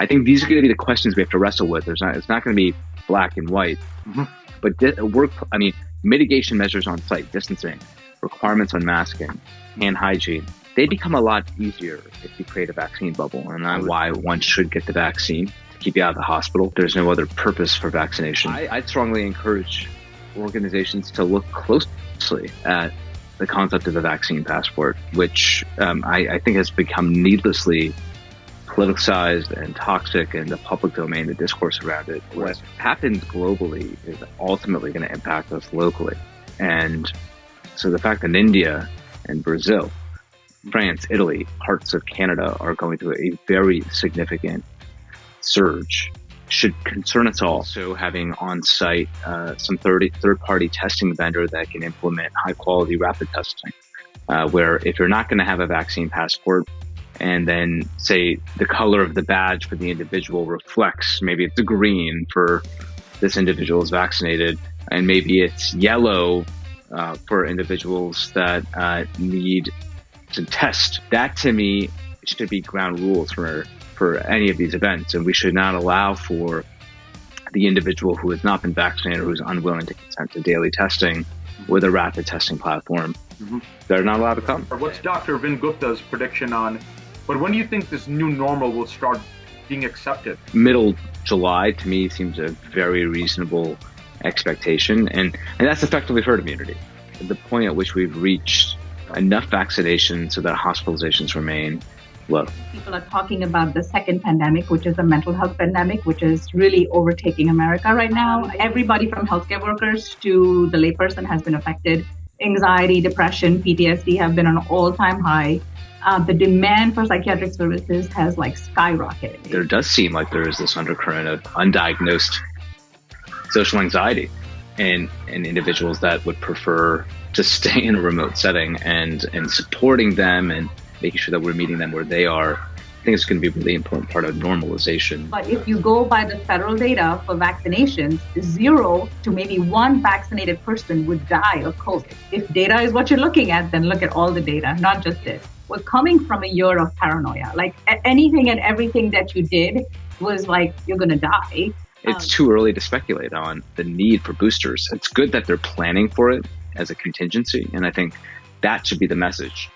I think these are going to be the questions we have to wrestle with. It's not going to be black and white, but mitigation measures on site, distancing, requirements on masking, hand hygiene, they become a lot easier if you create a vaccine bubble. And that's why one should get the vaccine to keep you out of the hospital. There's no other purpose for vaccination. I'd strongly encourage organizations to look closely at the concept of the vaccine passport, which I think has become needlessly politicized and toxic in the public domain, the discourse around it. What happens globally is ultimately going to impact us locally. And so the fact that India and Brazil, France, Italy, parts of Canada are going through a very significant surge should concern us all. So having on site some third-party testing vendor that can implement high-quality rapid testing, where if you're not going to have a vaccine passport, and then say the color of the badge for the individual reflects, maybe it's green for this individual is vaccinated, and maybe it's yellow for individuals that need to test. That to me should be ground rules for any of these events. And we should not allow for the individual who has not been vaccinated, who's unwilling to consent to daily testing with a rapid testing platform. They're not allowed to come. What's Dr. Vin Gupta's prediction on, but when do you think this new normal will start being accepted? Middle July, to me, seems a very reasonable expectation. And that's effectively herd immunity. The point at which we've reached enough vaccination so that hospitalizations remain low. People are talking about the second pandemic, which is a mental health pandemic, which is really overtaking America right now. Everybody from healthcare workers to the layperson has been affected. Anxiety, depression, PTSD have been on an all-time high. The demand for psychiatric services has skyrocketed. There does seem like there is this undercurrent of undiagnosed social anxiety in individuals that would prefer to stay in a remote setting, and supporting them and making sure that we're meeting them where they are. I think it's going to be a really important part of normalization. But if you go by the federal data for vaccinations, 0 to maybe 1 vaccinated person would die of COVID. If data is what you're looking at, then look at all the data, not just this. We're coming from a year of paranoia. Anything and everything that you did was you're going to die. It's too early to speculate on the need for boosters. It's good that they're planning for it as a contingency, and I think that should be the message.